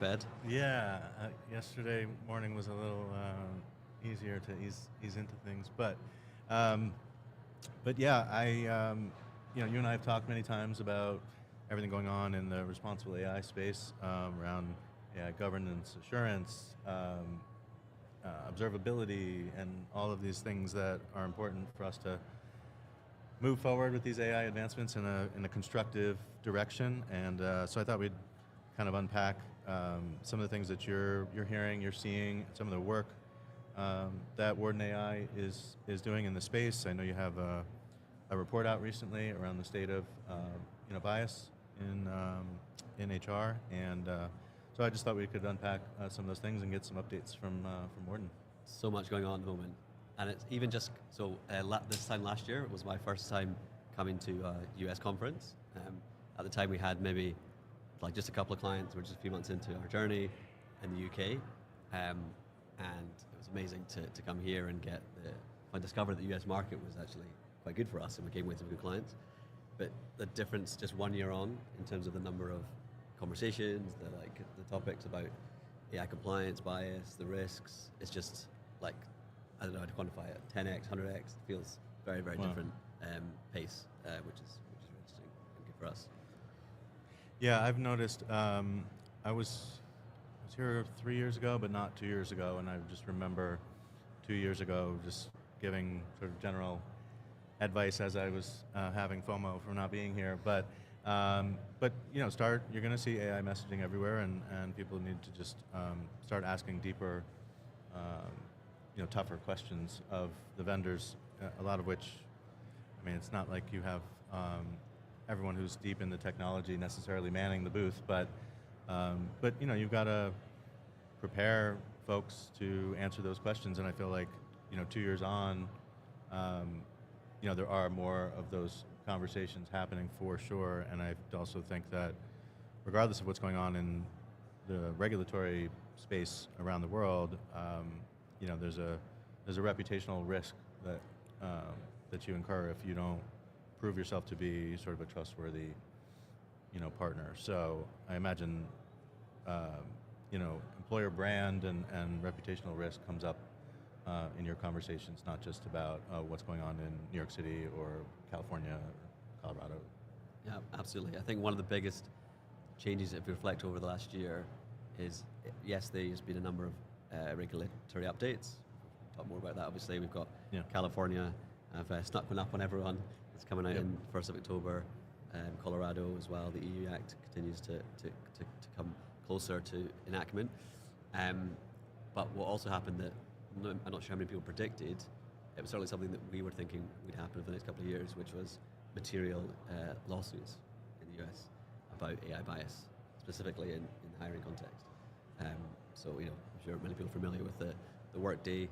Bed. Yeah, yesterday morning was a little easier to ease into things, um, but yeah, you and I have talked many times about everything going on in the responsible AI space around AI governance, assurance, observability, and all of these things that are important for us to move forward with these AI advancements in a constructive direction. And so I thought we'd kind of unpack some of the things that you're hearing, you're seeing, some of the work that Warden AI is doing in the space. I know you have a report out recently around the state of bias in HR, and so I just thought we could unpack some of those things and get some updates from Warden. So much going on at the moment. And it's even just, this time last year, it was my first time coming to a US conference. At the time we had maybe like just a couple of clients, we're just a few months into our journey in the UK. And it was amazing to come here and I discovered the US market was actually quite good for us and we came with some good clients. But the difference just 1 year on in terms of the number of conversations, the topics about AI compliance, bias, the risks, it's just like, I don't know how to quantify it, 10x, 100x, it feels very, very Wow. different pace, which is really interesting and good for us. Yeah, I've noticed. I was here 3 years ago, but not 2 years ago, and I just remember 2 years ago just giving sort of general advice as I was having FOMO for not being here. But you're going to see AI messaging everywhere, and people need to just start asking deeper, um, tougher questions of the vendors. A lot of which, I mean, it's not like you have everyone who's deep in the technology necessarily manning the booth, but you've got to prepare folks to answer those questions. And I feel like 2 years on, there are more of those conversations happening for sure. And I also think that regardless of what's going on in the regulatory space around the world, there's a reputational risk that you incur if you don't prove yourself to be sort of a trustworthy partner. So I imagine employer brand and reputational risk comes up in your conversations, not just about what's going on in New York City or California or Colorado. Yeah, absolutely. I think one of the biggest changes, if you reflect over the last year, is yes, there's been a number of regulatory updates. We'll talk more about that. obviously. We've got Yeah. California have snuck one up on everyone. It's coming out Yep. in 1st of October. Colorado as well. The EU Act continues to come closer to enactment. But what also happened that I'm not sure how many people predicted, it was certainly something that we were thinking would happen over the next couple of years, which was material lawsuits in the US about AI bias, specifically in the hiring context. So I'm sure many people are familiar with the Workday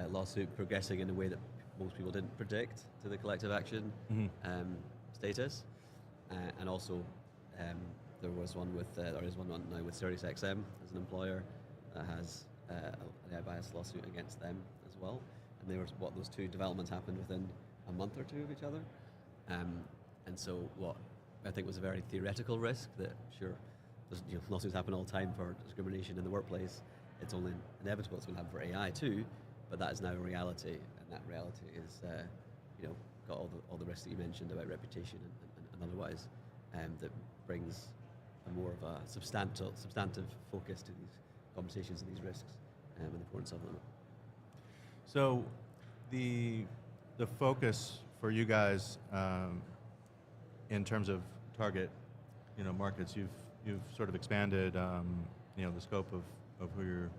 lawsuit progressing in a way that most people didn't predict to the collective action status. And also, there was one there is one now with SiriusXM as an employer that has an AI bias lawsuit against them as well. And those two developments happened within a month or two of each other. And so what I think was a very theoretical risk that sure, lawsuits happen all the time for discrimination in the workplace. It's only inevitable it's going to happen for AI too, but that is now a reality, and that reality is got all the risks that you mentioned about reputation and otherwise, that brings a more of a substantive focus to these conversations and these risks and the importance of them. So the focus for you guys in terms of target markets, you've sort of expanded the scope of who you're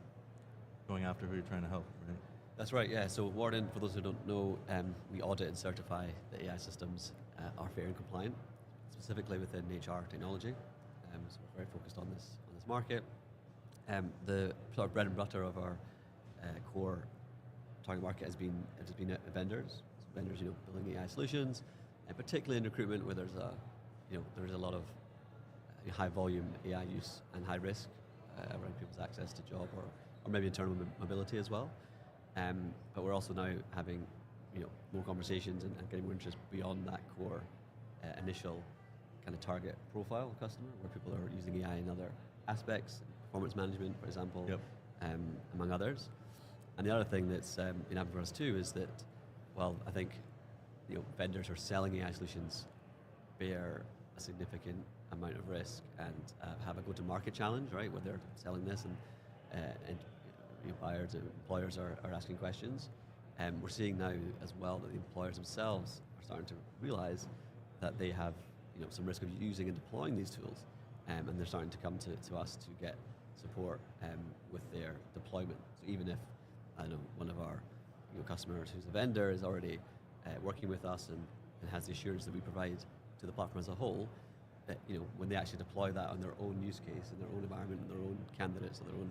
going after, who you're trying to help, right? That's right, yeah. So Warden, for those who don't know, we audit and certify the AI systems are fair and compliant, specifically within HR technology. So we're very focused on this market. The sort of bread and butter of our core target market has been vendors. So vendors, building AI solutions, and particularly in recruitment, where there's a lot of high volume AI use and high risk around people's access to job or maybe internal mobility as well. But we're also now having more conversations and getting more interest beyond that core initial kind of target profile customer, where people are using AI in other aspects, performance management, for example, Yep. among others. And the other thing that's been happening for us too is that, well, I think vendors who are selling AI solutions bear a significant amount of risk and have a go-to-market challenge, right, where they're selling this and buyers and employers are asking questions. We're seeing now as well that the employers themselves are starting to realize that they have some risk of using and deploying these tools, and they're starting to come to us to get support with their deployment. So even if I know one of our customers who's a vendor is already working with us and has the assurance that we provide to the platform as a whole, that when they actually deploy that on their own use case, in their own environment, in their own candidates, or their own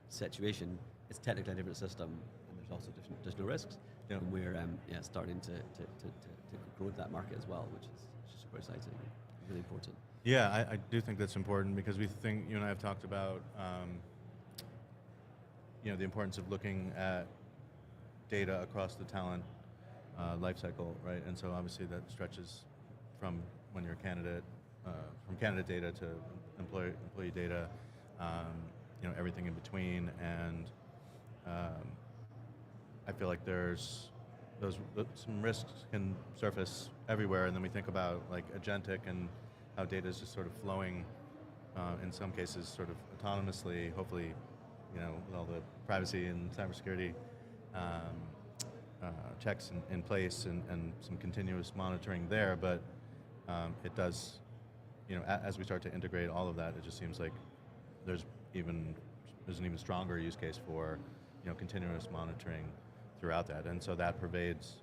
situation, it's technically a different system, and there's also additional risks. Yeah. And we're starting to grow that market as well, which is super exciting, really important. Yeah, I do think that's important because we think, you and I have talked about the importance of looking at data across the talent life cycle, right? And so obviously that stretches from when you're a candidate, from candidate data to employee data, everything in between. And I feel like there's some risks can surface everywhere, and then we think about like agentic and how data is just sort of flowing, in some cases sort of autonomously, hopefully, with all the privacy and cybersecurity checks in place and some continuous monitoring there. But it does, as we start to integrate all of that, it just seems like there's an even stronger use case for continuous monitoring throughout that, and so that pervades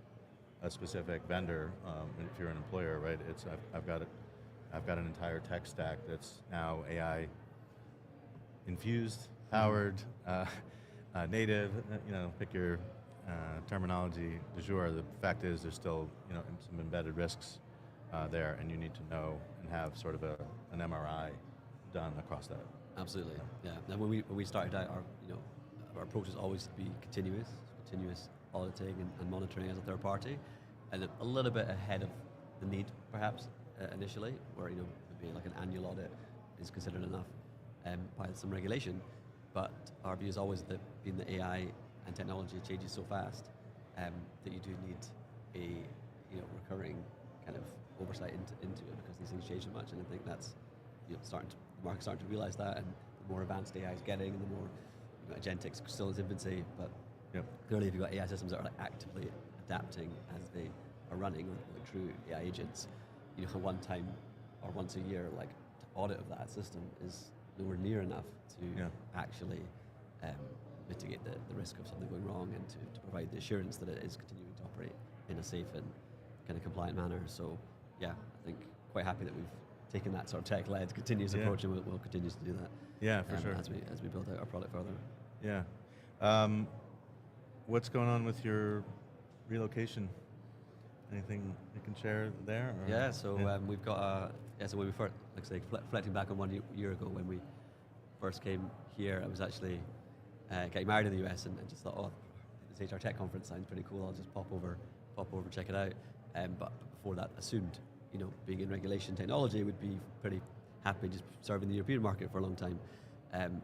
a specific vendor. If you're an employer, right? I've got an entire tech stack that's now AI infused, powered, native. Pick your terminology du jour. The fact is, there's still some embedded risks there, and you need to know and have sort of an MRI done across that. Absolutely, yeah. Now when we started out, our approach is always to be continuous auditing and monitoring as a third party, and a little bit ahead of the need, perhaps initially, where maybe like an annual audit is considered enough by some regulation. But our view is always that being the AI and technology changes so fast that you do need a recurring kind of oversight into it, because these things change so much. And I think that's the market's starting to realize that, and the more advanced AI is getting, and the more agentic's still in its infancy, but Yep. clearly if you've got AI systems that are actively adapting as they are running, or like true AI agents, one time or once a year, like to audit of that system is nowhere near enough to actually mitigate the risk of something going wrong, and to provide the assurance that it is continuing to operate in a safe and kind of compliant manner. So yeah, I think quite happy that we've taken that sort of tech-led continuous approach, and we'll continue to do that. Yeah, for sure. As we build out our product further. Yeah. What's going on with your relocation? Anything you can share there? Or? Yeah, so we've got so when we first, like I say, reflecting back on 1 year ago when we first came here, I was actually getting married in the US, and just thought, this HR Tech conference sounds pretty cool. I'll just pop over, check it out. But before that, assumed being in regulation technology would be pretty happy just serving the European market for a long time.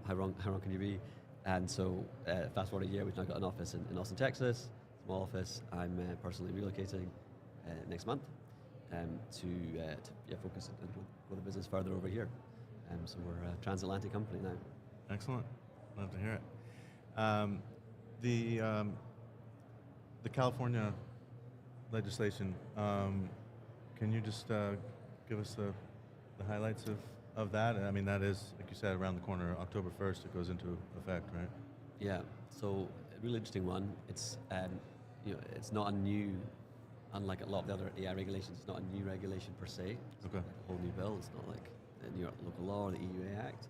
How wrong can you be? And so fast forward a year, we've now got an office in Austin, Texas, small office. I'm personally relocating next month to focus and grow the business further over here. So we're a transatlantic company now. Excellent. Love to hear it. The California legislation, can you just give us the highlights of that? I mean, that is, like you said, around the corner. October 1st, it goes into effect, right? Yeah. So a really interesting one. It's it's not a new, unlike a lot of the other AI regulations, it's not a new regulation per se. It's Okay. not like a whole new bill. It's not like the New York local law or the EU Act.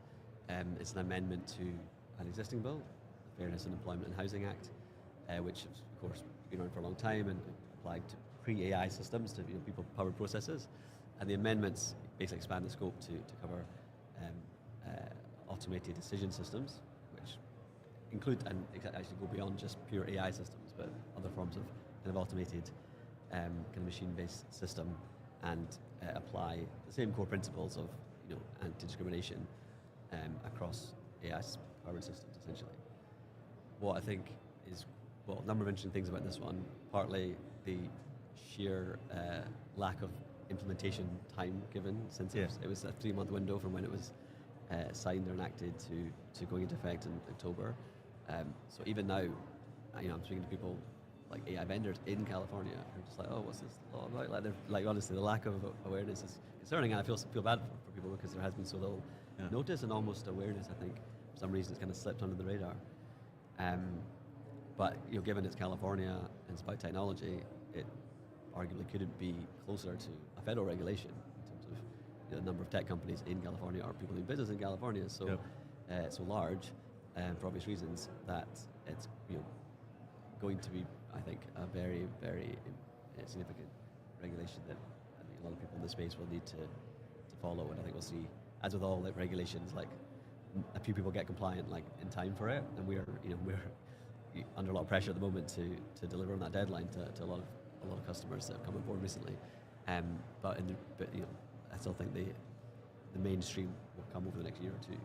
It's an amendment to an existing bill, the Fairness in Employment and Housing Act, which has, of course, been around for a long time and applied to pre-AI systems, to people-powered processes. And the amendments basically expand the scope to cover automated decision systems, which include and actually go beyond just pure AI systems, but other forms of kind of automated kind of machine-based system, and apply the same core principles of anti-discrimination across AI-powered systems, essentially. What I think is, well, a number of interesting things about this one. Partly the sheer lack of implementation time given, since it was a 3-month window from when it was signed or enacted to going into effect in October. So even now, I'm speaking to people like AI vendors in California who are just like, oh, what's this law about? Like honestly, the lack of awareness is concerning, and I feel bad for people because there has been so little notice and almost awareness. I think for some reason it's kind of slipped under the radar. But given it's California and it's about technology, it arguably couldn't be closer to a federal regulation in terms of the number of tech companies in California or people doing business in California is so so large, for obvious reasons, that it's going to be, I think, a very, very significant regulation that I think a lot of people in the space will need to follow. And I think we'll see, as with all regulations, like a few people get compliant like in time for it, and we're under a lot of pressure at the moment to deliver on that deadline to a lot of customers that have come on board recently. But I still think the mainstream will come over the next year or two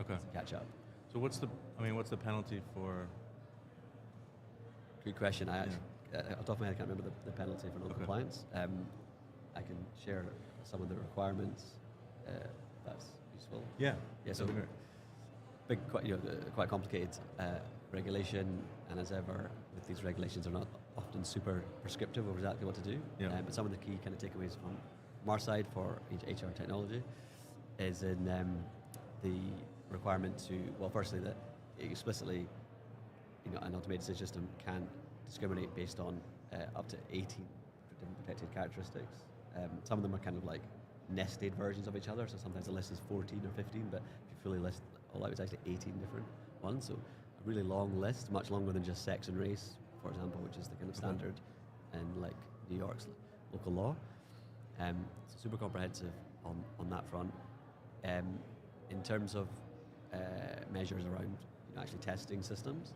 to catch up. So what's the penalty for? Good question. I actually, off the top of my head, I can't remember the penalty for non-compliance. I can share some of the requirements. That's useful. Yeah. So big, quite complicated regulation, and as ever with these regulations, are not often super prescriptive of exactly what to do. But some of the key kind of takeaways from our side for HR technology is in the requirement to, well, firstly that explicitly, an automated system can discriminate based on up to 18 different protected characteristics. Some of them are kind of like nested versions of each other, so sometimes the list is 14 or 15, but if you fully list all out, it's actually 18 different ones. So a really long list, much longer than just sex and race, for example, which is the kind of standard in like New York's local law. So super comprehensive on that front. In terms of measures around actually testing systems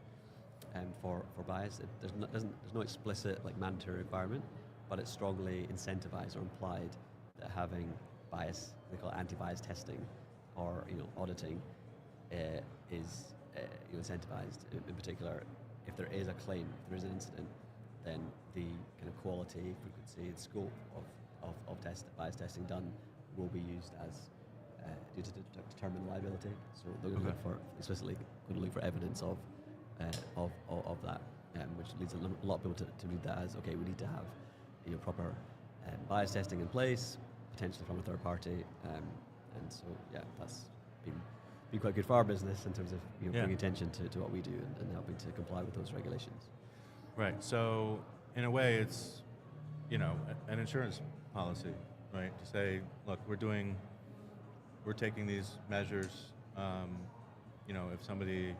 for bias, there's no explicit like mandatory requirement, but it's strongly incentivized or implied that having bias, they call it anti-bias testing, or auditing, is incentivized. In particular, if there is a claim, if there is an incident, then the kind of quality, frequency, and scope of bias testing done will be used as to determine liability. So they're going to look for, explicitly going to look for evidence of that, which leads a lot of people to read that as, okay, we need to have proper bias testing in place, potentially from a third party, and so that's been quite good for our business in terms of bringing attention to what we do and helping to comply with those regulations. Right. So in a way, it's an insurance policy, right? To say, look, we're taking these measures. If somebody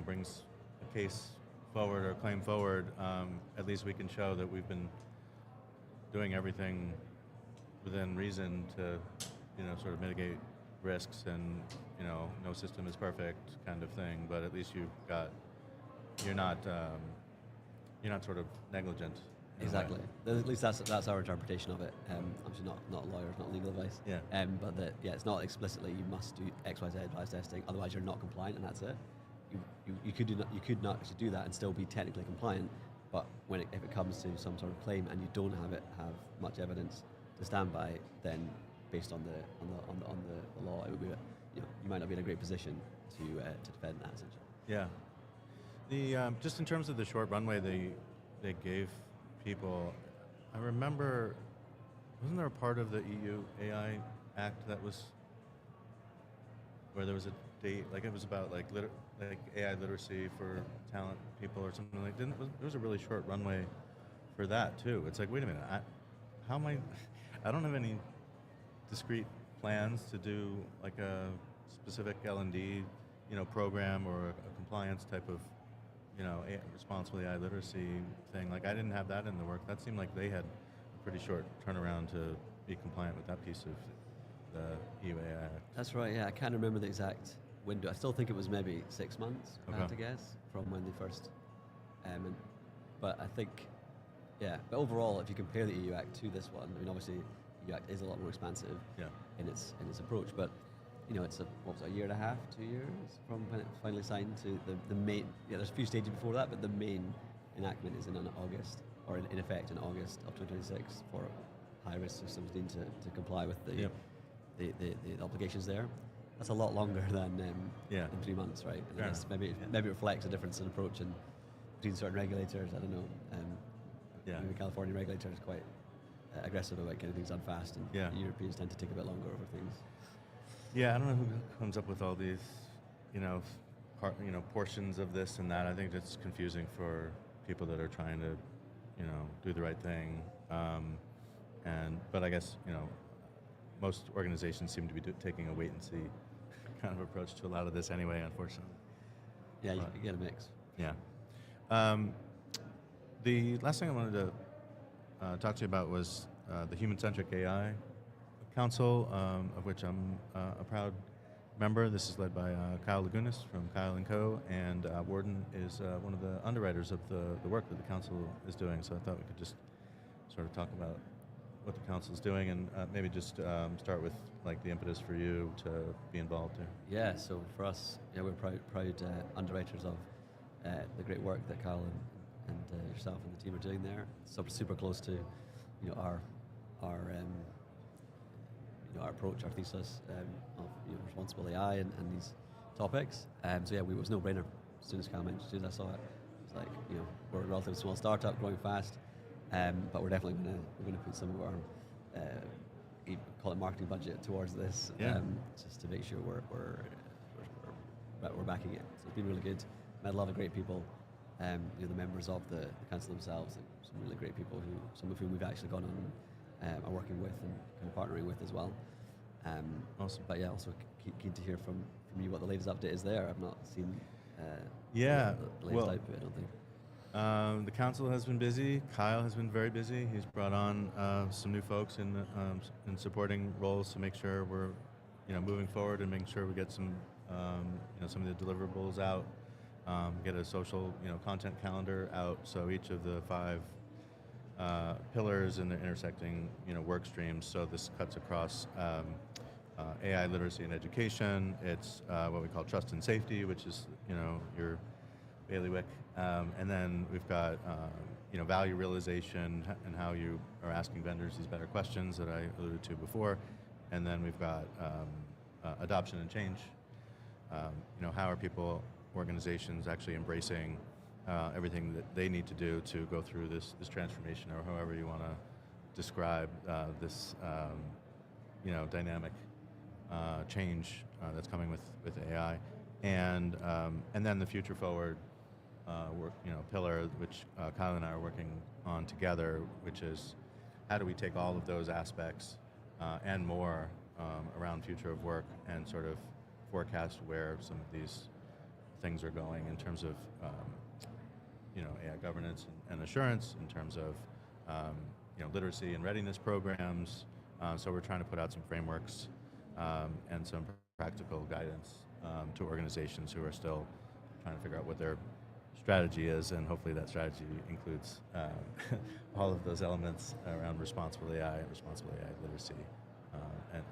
brings a case forward or claim forward, at least we can show that we've been doing everything within reason to sort of mitigate risks, and no system is perfect kind of thing, but at least you're not sort of negligent. Exactly. At least that's our interpretation of it. Obviously not lawyers, not legal advice. But it's not explicitly you must do X, Y, Z bias testing, otherwise you're not compliant, and that's it. You could not actually do that and still be technically compliant. But if it comes to some sort of claim and you don't have much evidence to stand by, then based on the law, it would be you might not be in a great position to defend that essentially. Yeah. The just in terms of the short runway they gave people, I remember, wasn't there a part of the EU AI Act that was where there was a date, like it was about like AI literacy for talent people or something like that? There was a really short runway for that too. It's like, wait a minute, I don't have any discrete plans to do like a specific L&D program or a compliance type of responsible AI literacy thing. Like I didn't have that in the work. That seemed like they had a pretty short turnaround to be compliant with that piece of the EU AI Act. That's right, yeah. I can't remember the exact window. I still think it was maybe 6 months, I have to guess, from when they first. But I think, but overall, if you compare the EU Act to this one, I mean, obviously, the EU Act is a lot more expansive in its approach, but it's what was it, a year and a half, 2 years from when it finally signed to the main. Yeah, there's a few stages before that, but the main enactment is in August, or in effect in August of 2026 for high-risk systems need to comply with the, Yep. the obligations there. That's a lot longer than Yeah. in 3 months, right? And Fair I guess enough. maybe it reflects a difference in approach and between certain regulators. I don't know. Yeah. Maybe California regulator is quite aggressive about getting things done fast, and Yeah. Europeans tend to take a bit longer over things. Yeah, I don't know who comes up with all these, portions of this and that. I think it's confusing for people that are trying to, do the right thing. But I guess, most organizations seem to be taking a wait and see kind of approach to a lot of this anyway, unfortunately. Yeah, you But- get a mix. Yeah. The last thing I wanted to talk to you about was the Human-Centric AI Council, of which I'm a proud member. This is led by Kyle Lagunas from Kyle & Co. And Warden is one of the underwriters of the work that the council is doing. So I thought we could just sort of talk about what the council is doing and maybe just start with like the impetus for you to be involved here. Yeah, so for us, we're proud underwriters of the great work that Kyle and yourself and the team are doing there. So super close to our our approach, our thesis of responsible AI and these topics. So yeah, it was no brainer as soon as Kyle mentioned, as soon as I saw it. It's like we're a relatively small startup growing fast, but we're definitely going to put some of our call it marketing budget towards this, just to make sure we're backing it. So it's been really good. Met a lot of great people, the members of the council themselves, and some really great people some of whom we've actually gone on are working with and kind of partnering with as well. Awesome. But yeah, also keen to hear from you what the latest update is there. I've not seen the latest output, I don't think. The council has been busy. Kyle has been very busy. He's brought on some new folks in supporting roles to make sure we're, moving forward and making sure we get some, some of the deliverables out. Get a social, content calendar out. So each of the 5 pillars and the intersecting, work streams. So this cuts across AI literacy and education. It's what we call trust and safety, which is, your bailiwick. And then we've got, value realization and how you are asking vendors these better questions that I alluded to before. And then we've got adoption and change. How are people, organizations actually embracing everything that they need to do to go through this transformation, or however you want to describe this, dynamic change that's coming with AI, and then the future forward work, pillar, which Kyle and I are working on together, which is how do we take all of those aspects and more around future of work and sort of forecast where some of these things are going in terms of AI governance and assurance, in terms of literacy and readiness programs. So we're trying to put out some frameworks and some practical guidance to organizations who are still trying to figure out what their strategy is, and hopefully that strategy includes all of those elements around responsible AI and responsible AI literacy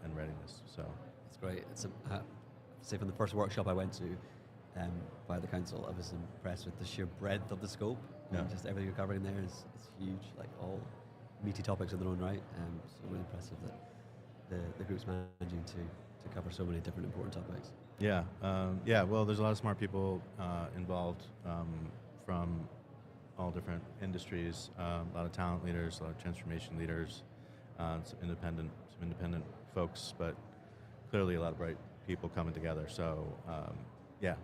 and readiness. So It's great. Say from the first workshop I went to by the council, I was impressed with the sheer breadth of the scope. Yeah. And just everything you're covering there is huge, like all meaty topics in their own right. So really impressive that the group's managing to cover so many different important topics. yeah, well, there's a lot of smart people involved from all different industries, a lot of talent leaders, a lot of transformation leaders, some independent folks, but clearly a lot of bright people coming together. So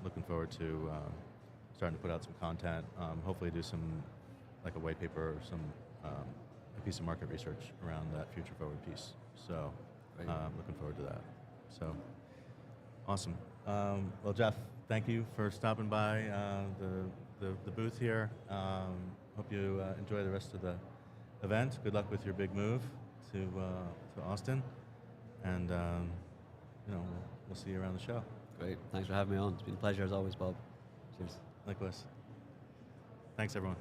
looking forward to starting to put out some content, hopefully do some, like a white paper or some a piece of market research around that future forward piece. So Great. Looking forward to that. So awesome. Well, Jeff, thank you for stopping by the booth here. Hope you enjoy the rest of the event. Good luck with your big move to Austin, and we'll see you around the show. Great. Thanks for having me on. It's been a pleasure as always, Bob. Cheers. Likewise. Thanks, everyone.